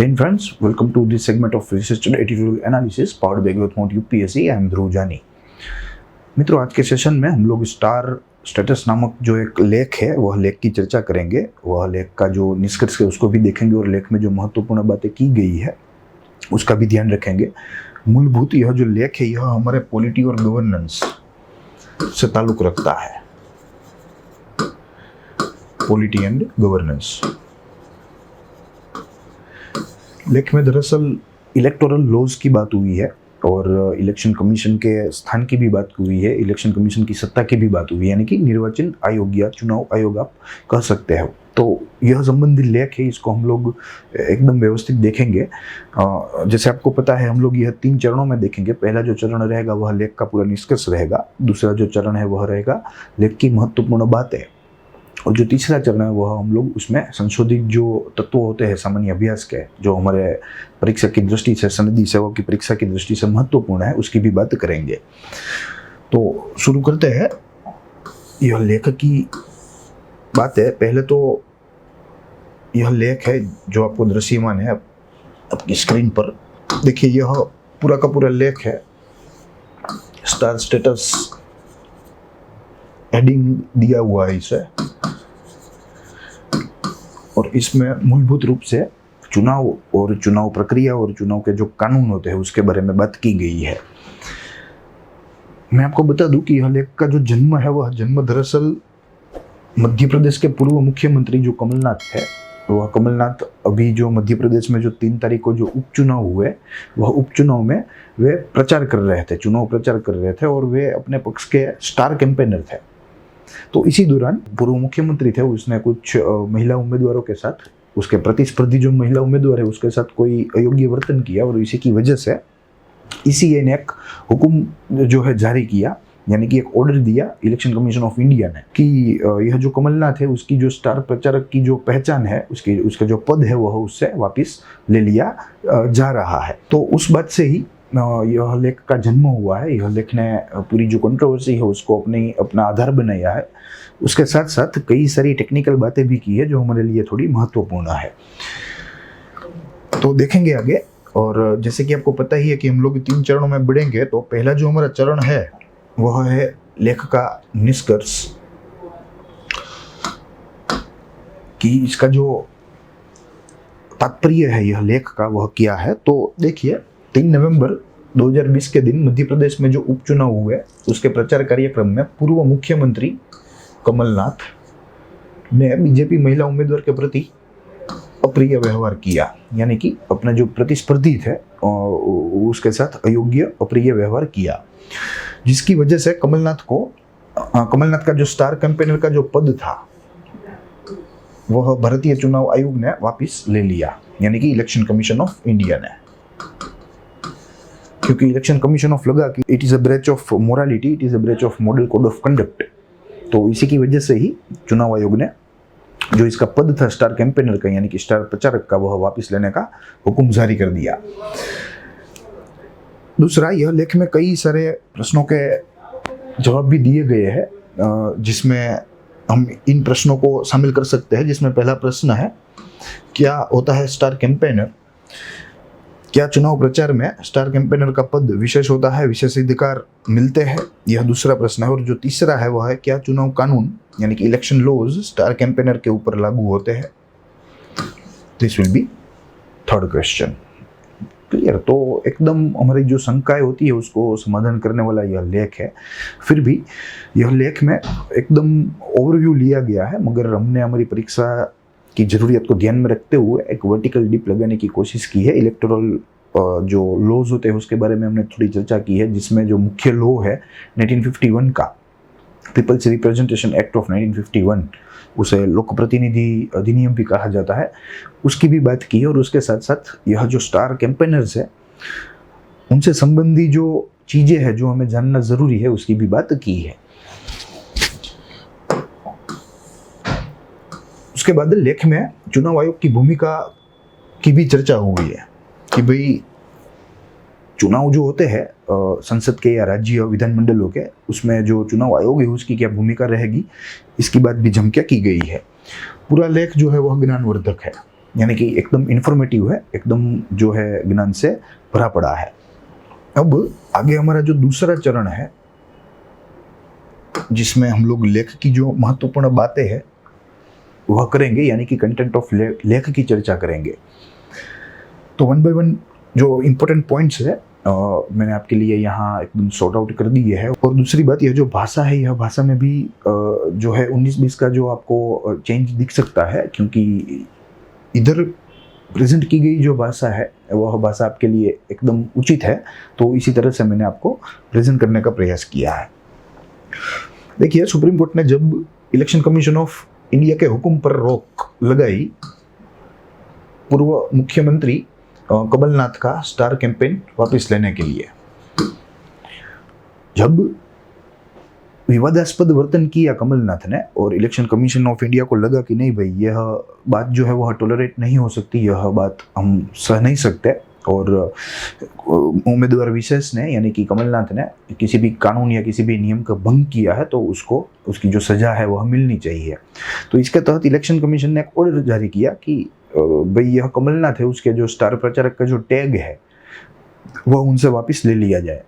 Jai friends, welcome to this segment of research and editorial analysis powered by Growthmont UPSC. I am ध्रुव जानी। मित्रों, आज के session में हम लोग स्टार स्टेटस नामक जो एक लेख है वह लेख की चर्चा करेंगे। वह लेख का जो निष्कर्ष है उसको भी देखेंगे और लेख में जो महत्वपूर्ण बातें की गई है उसका भी ध्यान रखेंगे। मूलभूत यह जो लेख है यह हमारे पॉलिटी और गवर्नेंस से ताल्लुक रखता है। पॉलिटी एंड गवर्नेंस लेख में दरअसल इलेक्टोरल लॉज की बात हुई है और इलेक्शन कमीशन के स्थान की भी बात हुई है, इलेक्शन कमीशन की सत्ता की भी बात हुई है, यानी कि निर्वाचन आयोग या चुनाव आयोग आप कह सकते हो। तो यह संबंधित लेख है, इसको हम लोग एकदम व्यवस्थित देखेंगे। जैसे आपको पता है हम लोग यह 3 चरणों में देखेंगे। पहला जो चरण रहेगा वह लेख का पूरा निष्कर्ष रहेगा, दूसरा जो चरण है वह रहेगा लेख की महत्वपूर्ण बातें, और जो तीसरा चरण है वह हम लोग उसमें संशोधित जो तत्व होते हैं सामान्य अभ्यास के, जो हमारे परीक्षा की दृष्टि से, सनदी सेवा की परीक्षा की दृष्टि से महत्वपूर्ण है, उसकी भी बात करेंगे। तो शुरू करते हैं यह लेख की बात है। पहले तो यह लेख है जो आपको दृश्यमान है आपकी स्क्रीन पर। देखिए यह पूरा का पूरा लेख है। स्टार स्टेटस हेडिंग दिया हुआ है इसे, और इसमें मूलभूत रूप से चुनाव और चुनाव प्रक्रिया और चुनाव के जो कानून होते हैं उसके बारे में बात की गई है। मैं आपको बता दूं कि यह लेख का जो जन्म है वह जन्म दरअसल मध्य प्रदेश के पूर्व मुख्यमंत्री जो कमलनाथ है, वह कमलनाथ अभी जो मध्य प्रदेश में जो 3 तारीख को जो उपचुनाव हुए वह उपचुनाव में वे प्रचार कर रहे थे, चुनाव प्रचार कर रहे थे और वे अपने पक्ष के स्टार कैंपेनर थे। तो इसी दौरान पूर्व मुख्यमंत्री थे, उसने कुछ महिला उम्मीदवारों के साथ, उसके प्रतिस्पर्धी जो महिला उम्मीदवार है उसके साथ कोई अयोग्य वर्तन किया, और इसी की वजह से ECA ने एक हुक्म जो है जारी किया, यानी कि एक ऑर्डर दिया इलेक्शन कमीशन ऑफ इंडिया ने कि यह जो कमलनाथ है उसकी जो स्टार प्रचारक की जो पहचान है, उसका जो पद है वह उससे वापस ले लिया जा रहा है। तो उस बात से ही यह लेख का जन्म हुआ है। यह लेख ने पूरी जो कंट्रोवर्सी है उसको अपना आधार बनाया है। उसके साथ साथ कई सारी टेक्निकल बातें भी की है जो हमारे लिए थोड़ी महत्वपूर्ण है। तो देखेंगे आगे। और जैसे कि आपको पता ही है कि हम लोग 3 चरणों में बढ़ेंगे। तो पहला जो हमारा चरण है वह है लेख का निष्कर्ष, कि इसका जो तात्पर्य है यह लेख का वह क्या है। तो देखिए 3 नवंबर 2020 के दिन मध्य प्रदेश में जो उपचुनाव हुए उसके प्रचार कार्यक्रम में पूर्व मुख्यमंत्री कमलनाथ ने बीजेपी महिला उम्मीदवार के प्रति अप्रिय व्यवहार किया, यानी कि अपने जो प्रतिस्पर्धी थे उसके साथ अयोग्य अप्रिय व्यवहार किया, जिसकी वजह से कमलनाथ का जो स्टार कैंपेनर का जो पद था वह भारतीय चुनाव आयोग ने वापस ले लिया, यानी कि इलेक्शन कमीशन ऑफ इंडिया ने। क्योंकि इलेक्शन कमीशन ऑफ लगा कि it is a breach of morality, it is a breach of model code of conduct. तो इसी की वजह से ही चुनाव आयोग ने जो इसका पद था स्टार कैंपेनर का, यानी कि स्टार प्रचारक का, वह वापस लेने का हुक्म जारी कर दिया। दूसरा, यह लेख में कई सारे प्रश्नों के जवाब भी दिए गए हैं, जिसमें हम इन प्रश्नों को शामिल कर सकते हैं। जिसमें पहला प्रश्न है, क्या होता है स्टार कैंपेनर? क्या चुनाव प्रचार में स्टार कैंपेनर का पद विशेष होता है, विशेष अधिकार मिलते हैं? यह दूसरा प्रश्न है। और जो तीसरा है वह है, क्या चुनाव कानून यानी कि इलेक्शन लॉज स्टार कैंपेनर के ऊपर लागू होते हैं? This will be third question. Clear? तो एकदम हमारी जो शंकाएं होती है उसको समाधान करने वाला यह लेख है। फिर भी यह लेख में एकदम ओवरव्यू लिया गया है, मगर हमने हमारी परीक्षा की जरूरियत को ध्यान में रखते हुए एक वर्टिकल डिप लगाने की कोशिश की है। इलेक्टोरल जो लॉज होते हैं उसके बारे में हमने थोड़ी चर्चा की है, जिसमें जो मुख्य लॉ है 1951 का, पीपल्स रिप्रेजेंटेशन एक्ट ऑफ 1951, उसे लोक प्रतिनिधि अधिनियम भी कहा जाता है, उसकी भी बात की है। और उसके साथ साथ यह जो स्टार कैंपेनर्स है उनसे संबंधी जो चीजें हैं जो हमें जानना जरूरी है उसकी भी बात की है। उसके बाद लेख में चुनाव आयोग की भूमिका की भी चर्चा हुई है कि भाई चुनाव जो होते हैं संसद के या राज्य विधानमंडलों के, उसमें जो चुनाव आयोग है उसकी क्या भूमिका रहेगी, इसकी बात भी झमकिया की गई है। पूरा लेख जो है वह ज्ञानवर्धक है। यानी कि एकदम इंफॉर्मेटिव है, एकदम जो है ज्ञान से भरा पड़ा है। अब आगे हमारा जो दूसरा चरण है जिसमें हम लोग लेख की जो महत्वपूर्ण बातें हैं वह करेंगे, यानी कि कंटेंट ऑफ लेख की चर्चा करेंगे। तो वन बाय वन जो इम्पोर्टेंट पॉइंट्स है मैंने आपके लिए यहाँ एकदम सॉर्ट आउट कर दिए है। और दूसरी बात, यह जो भाषा है, यह भाषा में भी जो है 19-20 का जो आपको चेंज दिख सकता है, क्योंकि इधर प्रेजेंट की गई जो भाषा है वह भाषा आपके लिए एकदम उचित है, तो इसी तरह से मैंने आपको प्रेजेंट करने का प्रयास किया है। देखिए, सुप्रीम कोर्ट ने जब इलेक्शन कमीशन ऑफ इंडिया के हुक्म पर रोक लगाई पूर्व मुख्यमंत्री कमलनाथ का स्टार कैंपेन वापस लेने के लिए, जब विवादास्पद वर्तन किया कमलनाथ ने और इलेक्शन कमीशन ऑफ इंडिया को लगा कि नहीं भाई, यह बात जो है वह टॉलरेट नहीं हो सकती, यह बात हम सह नहीं सकते, और उम्मीदवार विशेष ने यानी कि कमलनाथ ने किसी भी कानून या किसी भी नियम का भंग किया है तो उसको उसकी जो सजा है वह मिलनी चाहिए। तो इसके तहत इलेक्शन कमीशन ने एक ऑर्डर जारी किया कि भाई यह कमलनाथ है, उसके जो स्टार प्रचारक का जो टैग है वह उनसे वापस ले लिया जाए।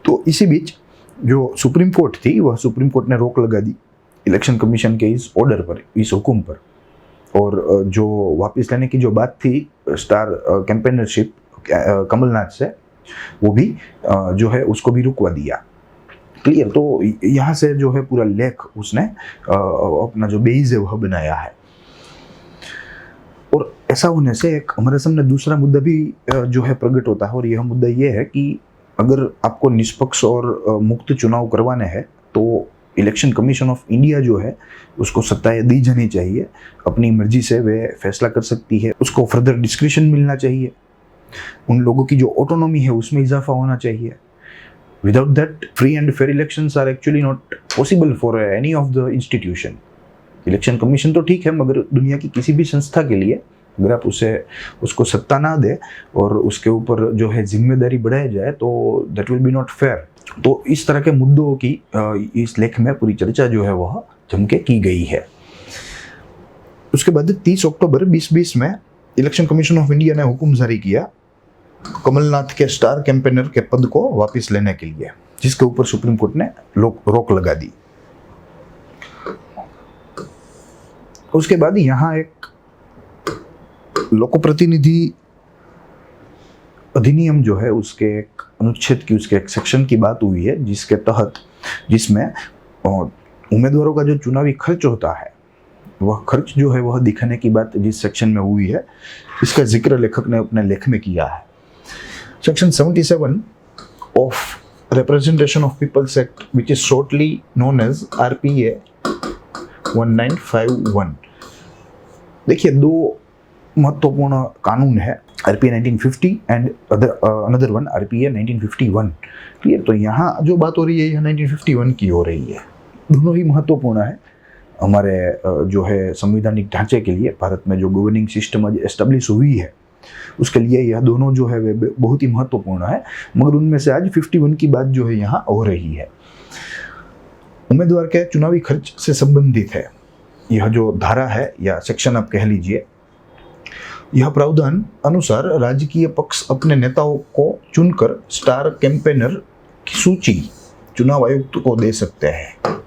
तो इसी बीच जो सुप्रीम कोर्ट थी, वह सुप्रीम कोर्ट ने रोक लगा दी इलेक्शन कमीशन के इस ऑर्डर पर, इस हुक्म पर, और जो वापस लेने की जो बात थी स्टार कैंपेनरशिप कमलनाथ से, वो भी जो है उसको भी रुकवा दिया। क्लियर? तो यहाँ से जो है पूरा लेख उसने अपना जो बेस है वह बनाया है। और ऐसा होने से एक हमारे सामने दूसरा मुद्दा भी जो है प्रकट होता है, और यह मुद्दा ये है कि अगर आपको निष्पक्ष और मुक्त चुनाव करवाने हैं तो इलेक्शन कमीशन ऑफ इंडिया जो है उसको सत्ताएं दी जानी चाहिए, अपनी मर्जी से वे फैसला कर सकती है, उसको फर्दर डिस्क्रिशन मिलना चाहिए, उन लोगों की जो ऑटोनॉमी है उसमें इजाफा होना चाहिए। Without that free and fair elections are actually not possible for any of the institution. Election commission तो ठीक है, मगर दुनिया की किसी भी संस्था के लिए अगर आप उसको सत्ता ना दे और उसके ऊपर जो है जिम्मेदारी बढ़ाई जाए तो that will be not fair. तो इस तरह के मुद्दों की इस लेख में पूरी चर्चा जो है वह जम के की गई है। उसके बाद 30 अक्टूबर 2020 में इलेक्शन कमीशन ऑफ इंडिया ने हुक्म जारी किया कमलनाथ के स्टार कैंपेनर के पद को वापस लेने के लिए, जिसके ऊपर सुप्रीम कोर्ट ने रोक लगा दी। उसके बाद यहाँ एक लोक प्रतिनिधि अधिनियम जो है उसके एक अनुच्छेद की, उसके एक सेक्शन की बात हुई है, जिसमें उम्मीदवारों का जो चुनावी खर्च होता है वह खर्च जो है वह दिखाने की बात जिस सेक्शन में हुई है, इसका जिक्र लेखक ने अपने लेख में किया है। Section 77 of representation of peoples act which is shortly known as RPA 1951। देखिए, दो महत्वपूर्ण कानून है, RPA 1950 and another one RPA 1951। Clear? तो यहाँ जो बात हो रही है यह 1951 की हो रही है। दोनों ही महत्वपूर्ण है हमारे जो है संवैधानिक ढांचे के लिए, भारत में जो गवर्निंग सिस्टम आज एस्टेब्लिश हुई है उसके लिए यह दोनों जो है वे बहुत ही महत्वपूर्ण है, मगर उनमें से आज 51 की बात जो है यहाँ हो रही है। उम्मीदवार के चुनावी खर्च से संबंधित है यह जो धारा है या सेक्शन आप कह लीजिए। यह प्रावधान अनुसार राजकीय पक्ष अपने नेताओं को चुनकर स्टार कैंपेनर की सूची चुनाव आयुक्त को दे सकते हैं।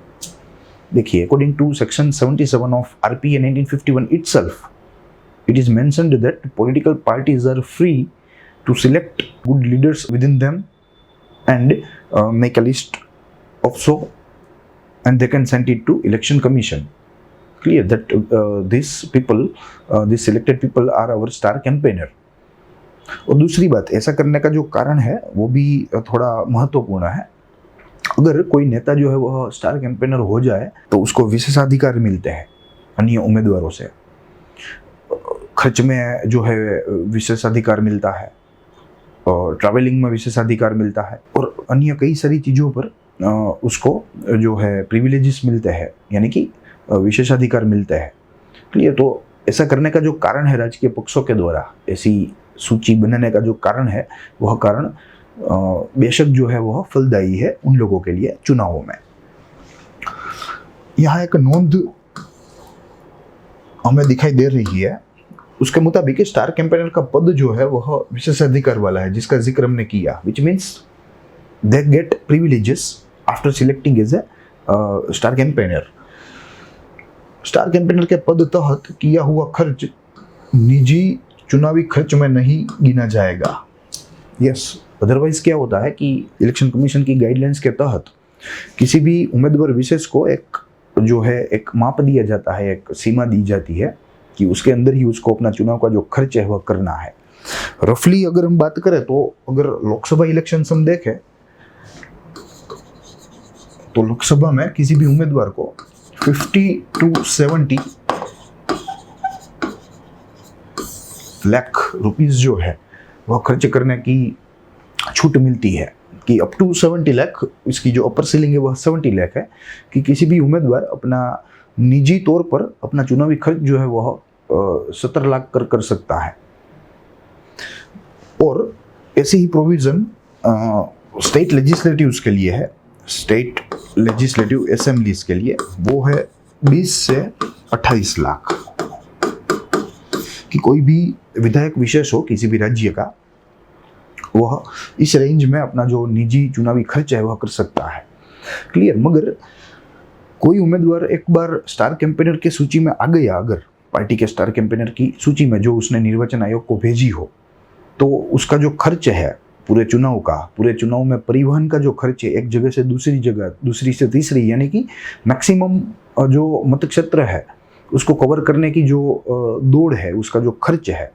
देखिए, according to section 77 of RPA 1951 itself, it is mentioned that political parties are free to select good leaders within them and make a list of so, and they can send it to election commission. Clear that these selected people are our star campaigner. और दूसरी बात, ऐसा करने का जो कारण है वो भी थोड़ा महत्वपूर्ण है। अगर कोई नेता जो है वह स्टार कैंपेनर हो जाए तो उसको विशेषाधिकार मिलते हैं अन्य उम्मीदवारों से, खर्च में जो है विशेषाधिकार मिलता है, और ट्रैवलिंग में विशेषाधिकार मिलता है, और अन्य कई सारी चीज़ों पर उसको जो है प्रिविलेजेस मिलते हैं, यानी कि विशेषाधिकार मिलते हैं। क्लियर? तो ऐसा करने का जो कारण है राजकीय पक्षों के द्वारा ऐसी सूची बनाने का जो कारण है, वह कारण बेशक जो है वह फलदायी है उन लोगों के लिए चुनावों में। यहाँ एक नोंद हमें दिखाई दे रही है, उसके मुताबिक स्टार कैंपेनर का पद जो है वह विशेषाधिकार वाला है, जिसका जिक्र हमने किया, which means they get privileges after selecting as a star campaigner. Star campaigner के पद तहत किया हुआ खर्च निजी चुनावी खर्च में नहीं गिना जाएगा। यस, अदरवाइज क्या होता है कि इलेक्शन कमीशन की गाइडलाइंस के तहत किसी भी उम्मीदवार विशेष को एक जो है एक माप दिया जाता है, एक सीमा दी जाती है कि उसके अंदर ही उसको अपना चुनाव का जो खर्च है वह करना है। रफली अगर हम बात करें तो अगर लोकसभा इलेक्शन हम देखें तो लोकसभा में किसी भी उम्मीदवार को 50 to 70 लाख रुपीस जो है वह खर्च करने की छूट मिलती है कि अप टू 70 लाख, इसकी जो अपर सीलिंग है वह 70 लाख है कि किसी भी उम्मीदवार अपना निजी तौर पर अपना चुनावी खर्च जो है वह 70 लाख कर सकता है। और ऐसी ही प्रोविजन स्टेट लेजिस्लेटिव्स के लिए है, स्टेट लेजिस्लेटिव असेंबलीज के लिए, वो है 20 से 28 लाख कि कोई भी विधायक विशेष हो किसी भी राज्य का, वह इस रेंज में अपना जो निजी चुनावी खर्च है वह कर सकता है। क्लियर। मगर कोई उम्मीदवार एक बार स्टार कैंपेनर के सूची में आ गया, अगर पार्टी के स्टार कैंपेनर की सूची में जो उसने निर्वाचन आयोग को भेजी हो, तो उसका जो खर्च है पूरे चुनाव में परिवहन का जो खर्च है एक जगह से दूसरी जगह, दूसरी से तीसरी, यानी कि मैक्सिमम जो मत क्षेत्र है उसको कवर करने की जो दौड़ है, उसका जो खर्च है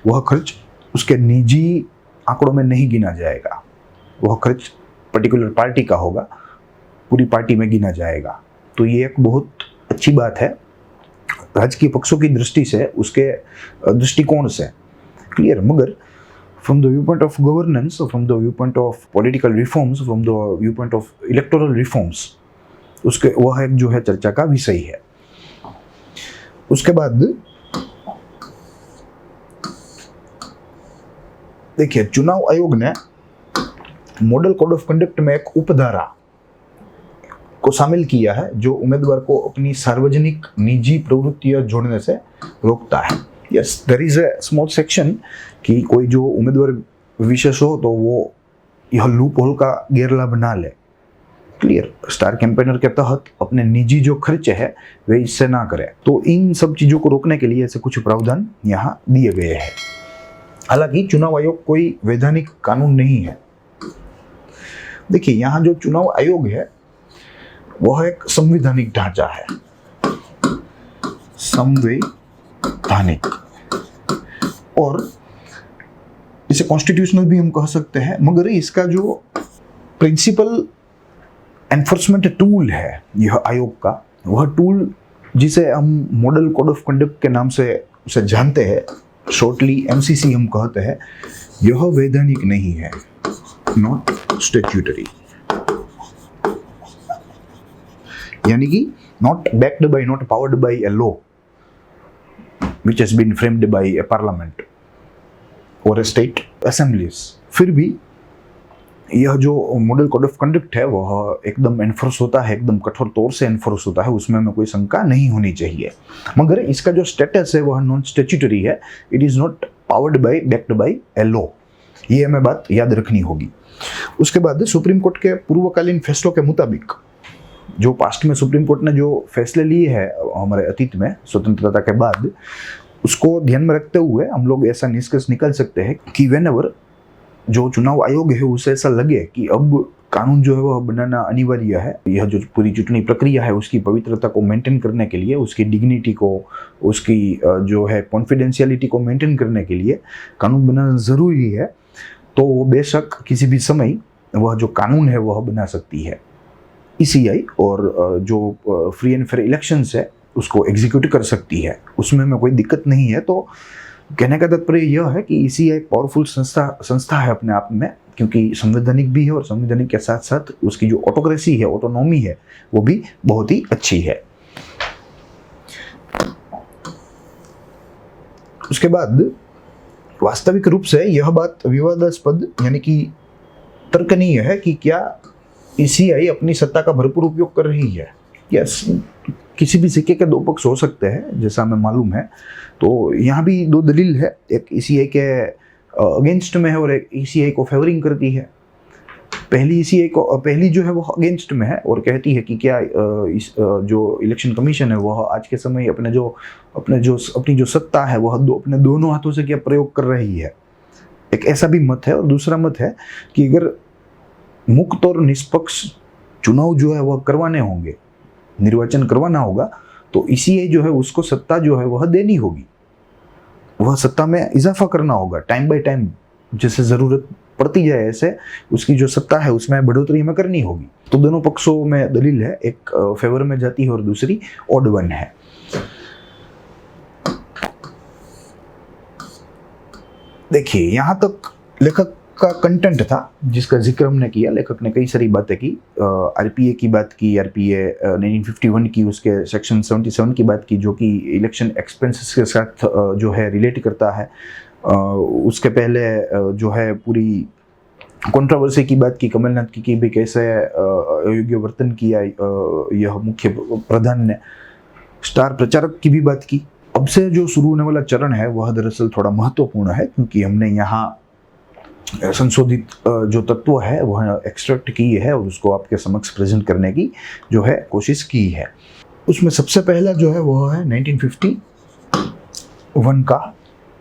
वह खर्च उसके निजी आंकड़ों में नहीं गिना जाएगा। वह खर्च पर्टिकुलर पार्टी का होगा, पूरी पार्टी में गिना जाएगा। तो ये एक बहुत अच्छी बात है राजकीय पक्षों की दृष्टि से, उसके दृष्टिकोण से। क्लियर। मगर from the view point of governance, from the view point of political reforms, from the view point of electoral reforms, उसके वह एक जो है चर्चा का विषय है। उसके बाद देखिए, चुनाव आयोग ने मॉडल कोड ऑफ कंडक्ट में एक उपधारा को शामिल किया है जो उम्मीदवार को अपनी सार्वजनिक निजी प्रवृत्तियां जोड़ने से रोकता है। Yes, there is a small section कि कोई जो उम्मीदवार विशेष हो तो वो यह लूप होल का गैरलाभ ना ले। क्लियर। स्टार कैंपेनर के तहत अपने निजी जो खर्च है वे इससे ना करे। तो इन सब चीजों को रोकने के लिए ऐसे कुछ प्रावधान यहाँ दिए गए हैं। हालांकि चुनाव आयोग कोई वैधानिक कानून नहीं है। देखिए, यहाँ जो चुनाव आयोग है वह एक संवैधानिक ढांचा है, संवैधानिक, और इसे कॉन्स्टिट्यूशनल भी हम कह सकते हैं। मगर इसका जो प्रिंसिपल एनफोर्समेंट टूल है यह आयोग का, वह टूल जिसे हम मॉडल कोड ऑफ कंडक्ट के नाम से उसे जानते हैं, शॉर्टली एमसीसी हम कहते हैं, यह वैधानिक नहीं है, नॉट स्टैट्यूटरी, यानी कि not backed by, not powered by a law which has been framed by a parliament or a state assemblies। फिर भी यह जो मॉडल कोड ऑफ कंडक्ट है वह एकदम एनफोर्स होता है, एकदम कठोर तौर से एनफोर्स होता है, उसमें हमें कोई शंका नहीं होनी चाहिए। मगर इसका जो स्टेटस है वह नॉन स्टैट्यूटरी है, it is not powered by, backed by a law. ये हमें बात याद रखनी होगी। उसके बाद सुप्रीम कोर्ट के पूर्वकालीन फैसलों के मुताबिक, जो पास्ट में सुप्रीम कोर्ट ने जो फैसले लिए हैं हमारे अतीत में स्वतंत्रता के बाद, उसको ध्यान में रखते हुए हम लोग ऐसा निष्कर्ष निकाल सकते हैं कि व्हेनेवर जो चुनाव आयोग है उसे ऐसा लगे कि अब कानून जो है वह बनाना अनिवार्य है, यह जो पूरी चुनावी प्रक्रिया है उसकी पवित्रता को मेंटेन करने के लिए, उसकी डिग्निटी को, उसकी जो है कॉन्फिडेंशियलिटी को मेंटेन करने के लिए कानून बनाना ज़रूरी है, तो वो बेशक किसी भी समय वह जो कानून है वह बना सकती है। ECI और जो फ्री एंड फेयर इलेक्शंस है उसको एग्जीक्यूट कर सकती है, उसमें में कोई दिक्कत नहीं है। तो कहने का तात्पर्य यह है कि ECI पावरफुल संस्था है अपने आप में, क्योंकि संवैधानिक भी है और संवैधानिक के साथ साथ उसकी जो ऑटोक्रेसी है, ऑटोनॉमी है, वो भी बहुत ही अच्छी है। उसके बाद वास्तविक रूप से यह बात विवादास्पद यानी कि तर्कनीय है कि क्या ECI अपनी सत्ता का भरपूर उपयोग कर रही है। यस, किसी भी सिक्के के दो पक्ष हो सकते हैं, जैसा हमें मालूम है। तो यहाँ भी दो दलील है, एक ईसीआई के अगेंस्ट में है और एक ईसीआई को फेवरिंग करती है। पहली जो है वो अगेंस्ट में है और कहती है कि क्या जो इलेक्शन कमीशन है वह आज के समय अपनी जो सत्ता है वह अपने दोनों हाथों से क्या प्रयोग कर रही है। एक ऐसा भी मत है। और दूसरा मत है कि अगर मुक्त और निष्पक्ष चुनाव जो है वह करवाने होंगे, निर्वाचन करवाना होगा, तो ईसीआई जो है उसको सत्ता जो है वह देनी होगी, वह सत्ता में इजाफा करना होगा टाइम बाय टाइम, जैसे ज़रूरत पड़ती जाए ऐसे उसकी जो सत्ता है उसमें बढ़ोतरी हमें करनी होगी। तो दोनों पक्षों में दलील है, एक फेवर में जाती है और दूसरी ऑड वन है। देखिए, यहाँ तक लेखक का कंटेंट था जिसका जिक्र हमने किया। लेखक ने कई सारी बातें की, आरपीए की बात की, आरपीए 1951 की, उसके सेक्शन 77 की बात की, जो कि इलेक्शन एक्सपेंसेस के साथ जो है रिलेट करता है। उसके पहले जो है पूरी कंट्रोवर्सी की बात की, कमलनाथ की भी कैसे अयोग्य वर्तन किया यह मुख्य प्रधान ने। स्टार प्रचारक की भी बात की। अब से जो शुरू होने वाला चरण है वह दरअसल थोड़ा महत्वपूर्ण है, क्योंकि हमने यहाँ संशोधित जो तत्व है वह एक्सट्रैक्ट किए है और उसको आपके समक्ष प्रेजेंट करने की जो है कोशिश की है। उसमें सबसे पहला जो है वह है 1951 का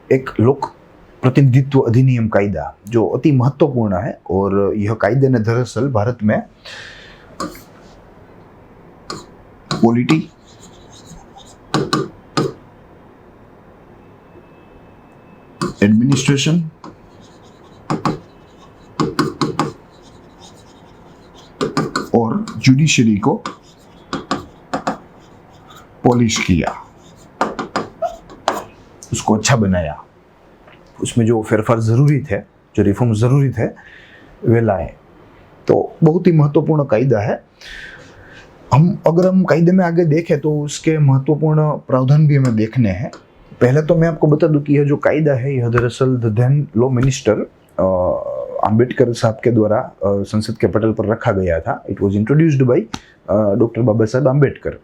एक लोक प्रतिनिधित्व अधिनियम कायदा, जो अति महत्वपूर्ण है। और यह कायदे ने दरअसल भारत में पॉलिटी, एडमिनिस्ट्रेशन और जुडिशरी को पॉलिश किया, उसको अच्छा बनाया। उसमें जो फेरफार जरूरी थे, जो रिफॉर्म जरूरी थे, वे लाए। तो बहुत ही महत्वपूर्ण कायदा है। अगर हम कायदे में आगे देखें तो उसके महत्वपूर्ण प्रावधान भी हमें देखने हैं। पहले तो मैं आपको बता दूं कि यह जो कायदा है यह दरअसल the then law minister Ambedkar साहब के द्वारा संसद के पटल पर रखा गया था। It was introduced by doctor Baba Saheb Ambedkar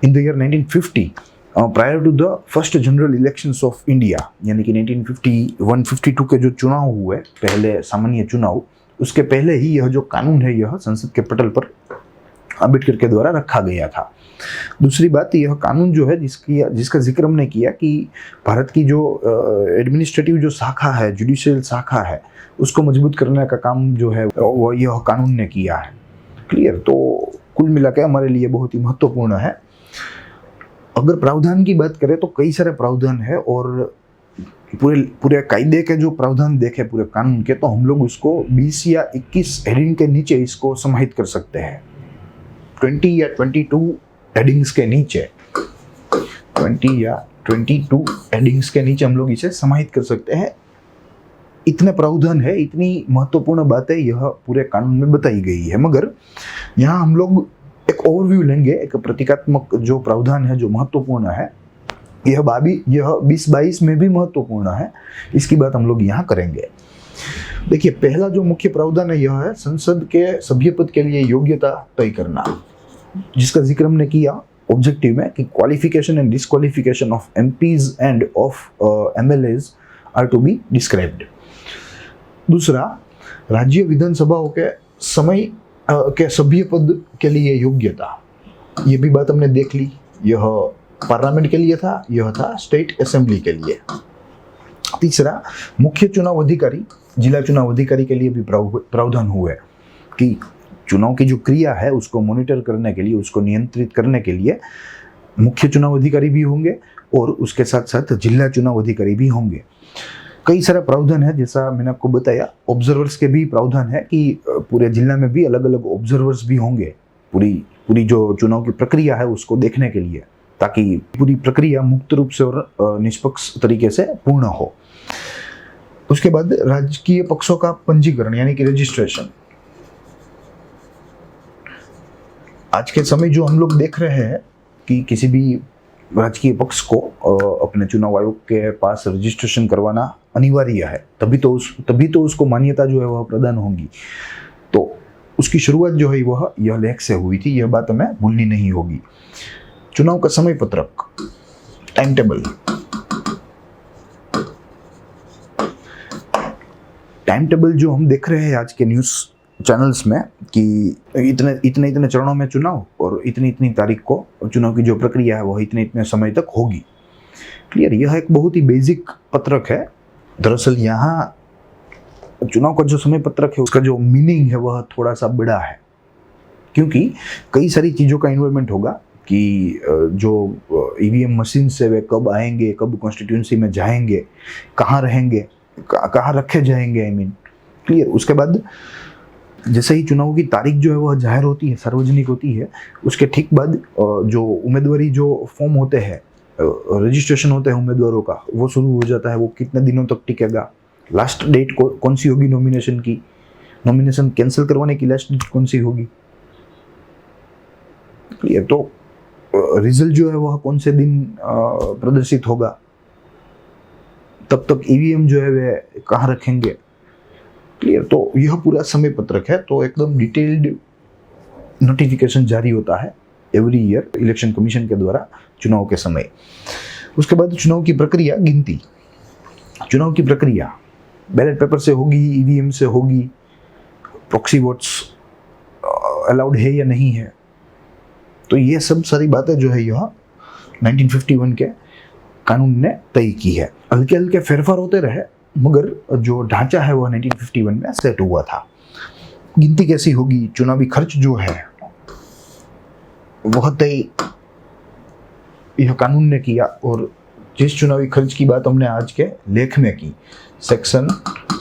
in the year 1950 prior to the first general elections of India, यानी कि 1951-52 के जो चुनाव हुए, पहले सामान्य चुनाव, उसके पहले ही यह जो कानून है यह संसद के पटल पर अम्बेडकर के द्वारा रखा गया था। दूसरी बात, यह कानून जो है जिसका जिक्र हमने किया कि भारत की जो एडमिनिस्ट्रेटिव जो शाखा है, जुडिशियल शाखा है, उसको मजबूत करने का काम जो है वो यह कानून ने किया है। क्लियर? तो कुल मिलाकर हमारे लिए बहुत ही महत्वपूर्ण है। अगर प्रावधान की बात करें तो कई सारे प्रावधान है और पूरे कायदे के जो प्रावधान देखे पूरे कानून के, तो हम लोग उसको 20 या 21 हेडिंग के नीचे इसको समाहित कर सकते हैं। 20 या 22 हेडिंग्स के नीचे, 20 या 22 हेडिंग्स के नीचे हम लोग इसे समाहित कर सकते हैं। इतने प्रावधान है, इतनी महत्वपूर्ण बातें यह पूरे कानून में बताई गई है। मगर यहाँ हम लोग एक ओवरव्यू लेंगे, एक प्रतीकात्मक जो प्रावधान है जो महत्वपूर्ण है, यह 2022 में भी महत्वपूर्ण है, इसकी बात हम लोग यहाँ करेंगे। देखिए, पहला जो मुख्य प्रावधान है यह है संसद के सभ्य पद के लिए योग्यता तय करना, जिसका जिक्र हमने किया ऑब्जेक्टिव में कि qualification and disqualification of MPs and of MLAs are to be described. दूसरा, राज्य विधानसभाओं के समय के सभ्य पद के लिए योग्यता, ये भी बात हमने देख ली। यह पार्लियामेंट के लिए था, यह था स्टेट असेंबली के लिए। तीसरा, मुख्य चुनाव अधिकारी, जिला चुनाव अधिकारी के लिए भी प्रावधान हुए कि चुनाव की जो क्रिया है उसको मॉनिटर करने के लिए, उसको नियंत्रित करने के लिए मुख्य चुनाव अधिकारी भी होंगे और उसके साथ साथ जिला चुनाव अधिकारी भी होंगे। कई सारे प्रावधान है, जैसा मैंने आपको बताया। ऑब्जर्वर्स के भी प्रावधान है कि पूरे जिला में भी अलग अलग ऑब्जर्वर्स भी होंगे पूरी जो चुनाव की प्रक्रिया है उसको देखने के लिए, ताकि पूरी प्रक्रिया मुक्त रूप से और निष्पक्ष तरीके से पूर्ण हो। उसके बाद राजकीय पक्षों का पंजीकरण यानी कि रजिस्ट्रेशन। आज के समय जो हम लोग देख रहे हैं कि किसी भी राजकीय पक्ष को अपने चुनाव आयोग के पास रजिस्ट्रेशन करवाना अनिवार्य है, तभी तो उसको मान्यता जो है वह प्रदान होगी। तो उसकी शुरुआत जो है वह यह लेख से हुई थी, यह बात हमें भूलनी नहीं होगी। चुनाव का समय पत्रक, टाइम टेबल। टाइम टेबल जो हम देख रहे हैं आज के न्यूज़ चैनल्स में कि इतने चरणों में चुनाव और इतनी तारीख को चुनाव की जो प्रक्रिया है वह इतने समय तक होगी। क्लियर, यह एक बहुत ही बेसिक पत्रक है। दरअसल यहाँ चुनाव का जो समय पत्रक है उसका जो मीनिंग है वह थोड़ा सा बड़ा है, क्योंकि कई सारी चीज़ों का इन्वॉल्वमेंट होगा कि जो ईवीएम मशीन से वे कब आएंगे, कब कॉन्स्टिट्यूंसी में जाएंगे, कहाँ रहेंगे, कहाँ रखे जाएंगे, आई मीन क्लियर। उसके बाद जैसे ही चुनाव की तारीख जो है वह जाहिर होती है, सार्वजनिक होती है, उसके ठीक बाद जो उम्मीदवारी जो फॉर्म होते हैं, रजिस्ट्रेशन होते हैं उम्मीदवारों का, वो शुरू हो जाता है। वो कितने दिनों तक टिकेगा, लास्ट डेट कौन सी होगी नॉमिनेशन की, नॉमिनेशन कैंसिल करवाने की लास्ट डेट कौन सी होगी, क्लियर। तो रिजल्ट जो है वह कौन से दिन प्रदर्शित होगा, तब तक ईवीएम जो है वे कहाँ रखेंगे, क्लियर। तो यह पूरा समय पत्रक है। तो एकदम डिटेल्ड नोटिफिकेशन जारी होता है एवरी ईयर इलेक्शन कमीशन के द्वारा चुनाव के समय। उसके बाद चुनाव की प्रक्रिया, गिनती। चुनाव की प्रक्रिया बैलेट पेपर से होगी, ईवीएम से होगी, प्रॉक्सी वोट्स अलाउड है या नहीं है। तो ये सब सारी बातें जो है यह 1951 के कानून ने तय की है। हल्के हल्के फेरफार होते रहे, मगर जो ढांचा है वह 1951 में सेट हुआ था। गिनती कैसी होगी, चुनावी खर्च जो है वह तय यह कानून ने किया। और जिस चुनावी खर्च की बात हमने आज के लेख में की, सेक्शन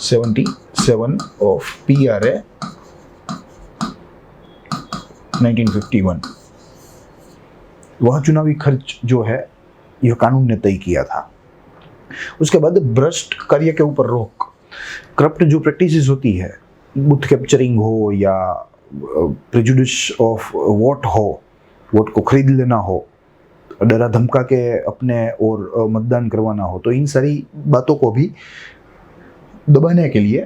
77 ऑफ PRA 1951, वह चुनावी खर्च जो है यह कानून ने तय किया था। उसके बाद भ्रष्ट कार्य के ऊपर रोक, करप्ट जो प्रैक्टिसेस होती है, बूथ कैप्चरिंग हो या प्रेजुडिस ऑफ वोट हो, वोट को खरीद लेना हो, डरा धमका के अपने और मतदान करवाना हो, तो इन सारी बातों को भी दबाने के लिए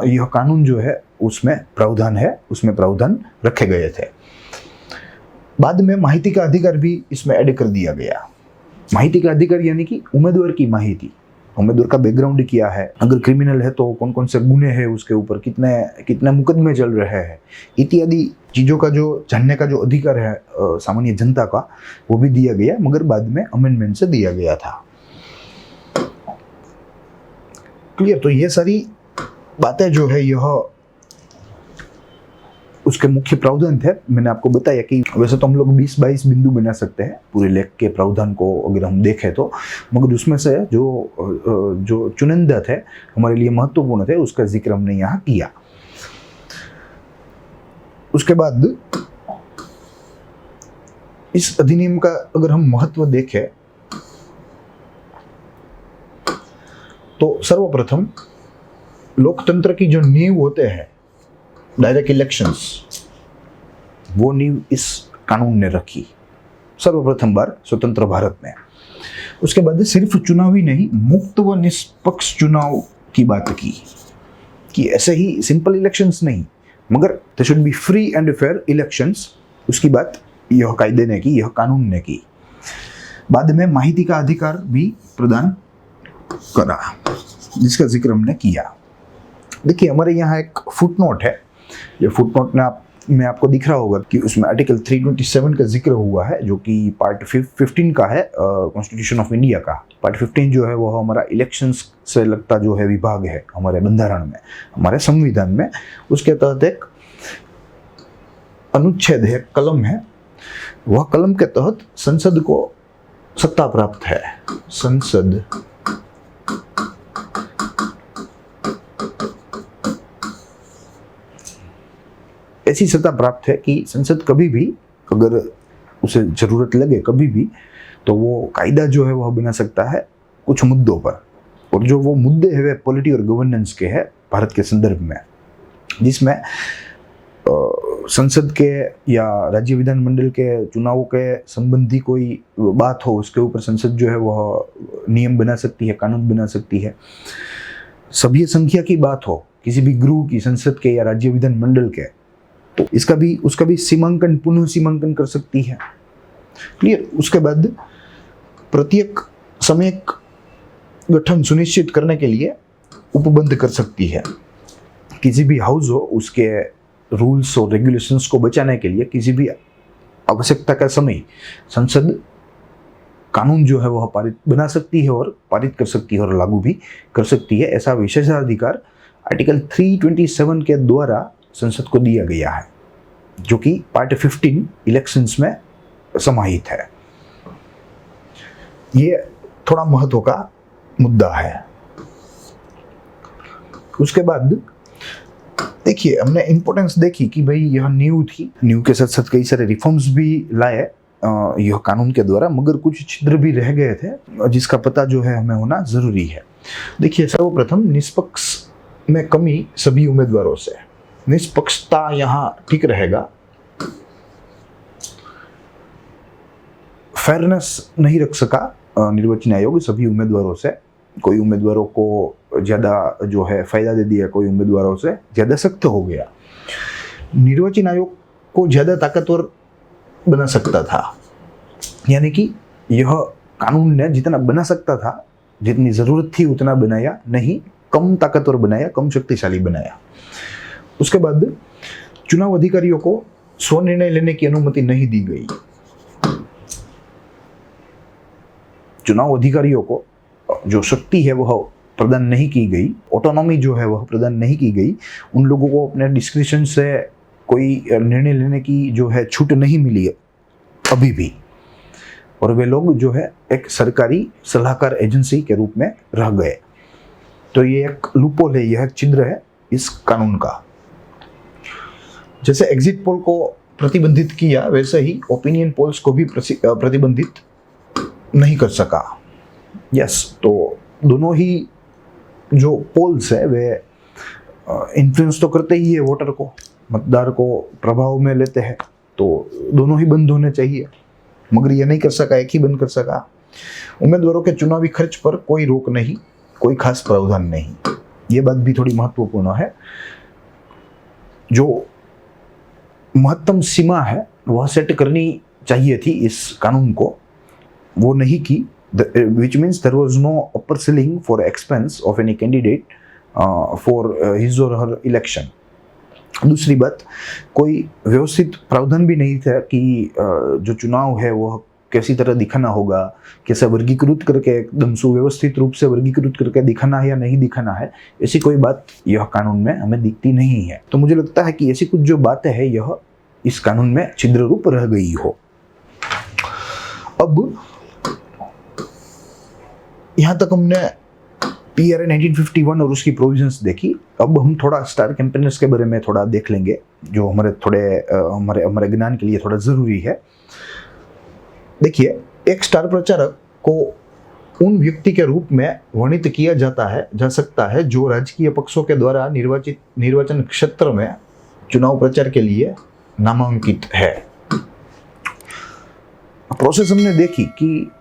यह कानून जो है उसमें प्रावधान है, उसमें प्रावधान रखे गए थे। बाद में माहिती का अधिकार भी इसमें ऐड कर दिया गया। माहिती का अधिकार यानी कि उम्मीदवार की माहिती, उम्मीदवार का बैकग्राउंड क्या है, अगर क्रिमिनल है तो कौन कौन से गुने हैं उसके ऊपर, कितने मुकदमे चल रहे हैं, इत्यादि चीज़ों का जो जानने का जो अधिकार है सामान्य जनता का, वो भी दिया गया, मगर बाद में अमेंडमेंट से दिया गया था। क्लियर। तो ये सारी बातें जो है यह उसके मुख्य प्रावधान थे। मैंने आपको बताया कि वैसे तो हम लोग 20-22 बिंदु बना सकते हैं पूरे लेख के प्रावधान को अगर हम देखें तो, मगर उसमें से जो चुनिंदा थे, हमारे लिए महत्वपूर्ण थे, उसका जिक्र हमने यहाँ किया। उसके बाद इस अधिनियम का अगर हम महत्व देखें तो सर्वप्रथम लोकतंत्र की जो नींव होते हैं, डायरेक्ट इलेक्शंस, वो नींव इस कानून ने रखी सर्वप्रथम बार स्वतंत्र भारत में। उसके बाद सिर्फ चुनाव ही नहीं, मुक्त व निष्पक्ष चुनाव की बात की कि ऐसे ही सिंपल इलेक्शंस नहीं, मगर they should be free and fair elections. उसकी बात यह कायदे ने की, यह कानून ने की। बाद में माहिती का अधिकार भी प्रदान करा, जिसका जिक्र हमने किया। देखिए हमारे यहाँ एक फुटनोट है, ये फुटनोट में आपको दिख रहा होगा कि उसमें आर्टिकल 327 का जिक्र हुआ है, जो कि पार्ट 15 का है कॉन्स्टिट्यूशन ऑफ इंडिया का। पार्ट 15 जो है वो हमारा इलेक्शंस से लगता जो है विभाग है हमारे बंधारण में, हमारे संविधान में। उसके तहत एक अनुच्छेद है, कलम है, वह कलम के तहत संसद को सत्ता प्राप्त है। संसद ऐसी सत्ता प्राप्त है कि संसद कभी भी अगर उसे जरूरत लगे कभी भी, तो वो कायदा जो है वह बना सकता है कुछ मुद्दों पर। और जो वो मुद्दे हैं वे पॉलिटी और गवर्नेंस के हैं भारत के संदर्भ में, जिसमें संसद के या राज्य विधानमंडल के चुनाव के संबंधी कोई बात हो, उसके ऊपर संसद जो है वह नियम बना सकती है, कानून बना सकती है। सभ्य संख्या की बात हो किसी भी गृह की, संसद के या राज्य विधानमंडल के, तो उसका भी सीमांकन, पुनः सीमांकन कर सकती है। क्लियर। उसके बाद प्रत्येक समयक गठन सुनिश्चित करने के लिए उपबंध कर सकती है। किसी भी हाउस हो उसके रूल्स और रेगुलेशंस को बचाने के लिए किसी भी आवश्यकता का समय संसद कानून जो है वह पारित बना सकती है और पारित कर सकती है और लागू भी कर सकती है। ऐसा विशेषाधिकार आर्टिकल 327 के द्वारा संसद को दिया गया है, जो कि पार्ट 15 इलेक्शंस में समाहित है। ये थोड़ा महत्व का मुद्दा है। उसके बाद देखिए, हमने इंपॉर्टेंस देखी कि भाई यह न्यू थी, न्यू के साथ साथ कई सारे रिफॉर्म्स भी लाए यह कानून के द्वारा, मगर कुछ छिद्र भी रह गए थे जिसका पता जो है हमें होना जरूरी है। देखिए, सर्वप्रथम निष्पक्ष में कमी सभी उम्मीदवारों से। निष्पक्षता यहाँ ठीक रहेगा, फेयरनेस नहीं रख सका निर्वाचन आयोग सभी उम्मीदवारों से। कोई उम्मीदवारों को ज़्यादा जो है फायदा दे दिया, कोई उम्मीदवारों से ज़्यादा सख्त हो गया। निर्वाचन आयोग को ज़्यादा ताकतवर बना सकता था, यानी कि यह कानून ने जितना बना सकता था, जितनी ज़रूरत थी उतना बनाया नहीं, कम ताकतवर बनाया, कम शक्तिशाली बनाया। उसके बाद चुनाव अधिकारियों को स्वनिर्णय लेने की अनुमति नहीं दी गई। चुनाव अधिकारियों को जो शक्ति है वह प्रदान नहीं की गई, ऑटोनॉमी जो है वह प्रदान नहीं की गई। उन लोगों को अपने डिस्क्रिप्शन से कोई निर्णय लेने की जो है छूट नहीं मिली अभी भी, और वे लोग जो है एक सरकारी सलाहकार एजेंसी के रूप में रह गए। तो ये एक लूपहोल है, यह एक छिद्र है इस कानून का। जैसे एग्जिट पोल को प्रतिबंधित किया, वैसे ही ओपिनियन पोल्स को भी प्रतिबंधित नहीं कर सका। यस, तो दोनों ही जो पोल्स है वे इन्फ्लुएंस तो करते ही है वोटर को, मतदार को प्रभाव में लेते हैं, तो दोनों ही बंद होने चाहिए, मगर ये नहीं कर सका, एक ही बंद कर सका। उम्मीदवारों के चुनावी खर्च पर कोई रोक नहीं, कोई खास प्रावधान नहीं। ये बात भी थोड़ी महत्वपूर्ण है। जो महत्तम सीमा है वह सेट करनी चाहिए थी इस कानून को, वो नहीं की, which means there was no upper ceiling for expense of any candidate for his or her election. दूसरी बात, कोई व्यवस्थित प्रावधान भी नहीं था कि जो चुनाव है वह कैसी तरह दिखाना होगा, कैसे वर्गीकृत करके एकदम सुव्यवस्थित रूप से वर्गीकृत करके दिखाना है या नहीं दिखाना है, ऐसी कोई बात यह कानून में हमें दिखती नहीं है। तो मुझे लगता है कि ऐसी कुछ जो बातें हैं यह इस कानून में छिद्र रूप रह गई हो। अब यहाँ तक हमने PRA 1951 और उसकी प्रोविजंस देखी। अब हम थोड़ा स्टार कैंपेनर्स के बारे में थोड़ा देख लेंगे, जो हमारे ज्ञान के लिए थोड़ा जरूरी है। देखिए, एक स्टार प्रचारक को उन व्यक्ति के रूप में वर्णित किया जा सकता है जो राजकीय पक्षों के द्वारा निर्वाचन क्षेत्र में चुनाव प्रचार के लिए नामांकित है। प्रोसेस हमने देखी कि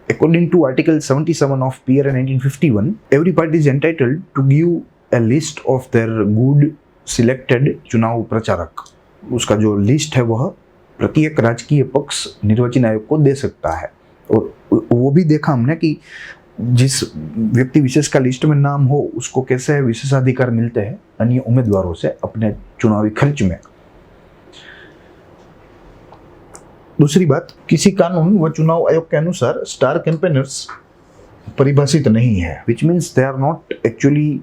according to Article 77 of PRA 1951, every party is entitled to give a list of their good selected चुनाव प्रचारक। उसका जो लिस्ट है वह प्रत्येक राजकीय पक्ष निर्वाचन आयोग को दे सकता है, और वो भी देखा हमने कि जिस व्यक्ति विशेष का लिस्ट में नाम हो उसको कैसे विशेषाधिकार मिलते हैं अन्य उम्मीदवारों से अपने चुनावी खर्च में। दूसरी बात, किसी कानून व चुनाव आयोग के अनुसार स्टार कैंपेनर्स परिभाषित नहीं है, which means they are not actually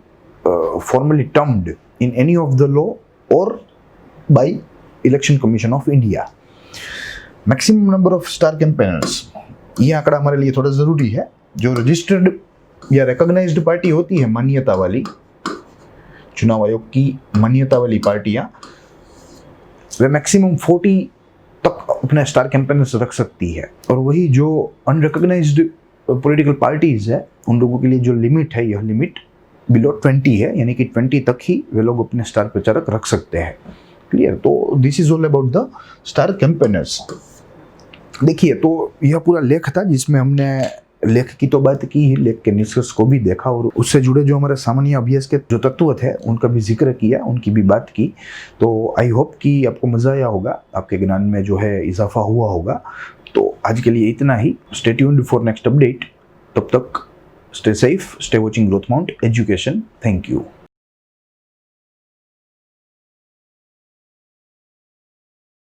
formally termed in any of the law or by Election Commission of India. Maximum number of star campaigners, ये आंकड़ा हमारे लिए थोड़ा जरूरी है। जो रजिस्टर्ड या रिकॉग्नाइज्ड पार्टी होती है, मान्यता वाली, चुनाव आयोग की मान्यता वाली पार्टियां, वे मैक्सिमम 40 तक अपने स्टार कैंपेनर्स रख सकती है। और वही जो अनरिकॉग्नाइज्ड पॉलिटिकल पार्टीज है, उन लोगों के लिए जो लिमिट है, यह लिमिट बिलो 20 है, यानी कि 20 तक ही वे लोग अपने स्टार प्रचारक रख सकते हैं। क्लियर। तो this is all about the star campaigners. देखिए, तो यह पूरा लेख था जिसमें हमने लेख की तो बात की ही, लेख के निष्कर्ष को भी देखा और उससे जुड़े जो हमारे सामान्य अभ्यास के जो तत्व थे उनका भी जिक्र किया, उनकी भी बात की। तो आई होप कि आपको मजा आया होगा, आपके ज्ञान में जो है इजाफा हुआ होगा। तो आज के लिए इतना ही। Stay tuned for next update. तब तक stay safe, stay watching Growth Mount Education. Thank you.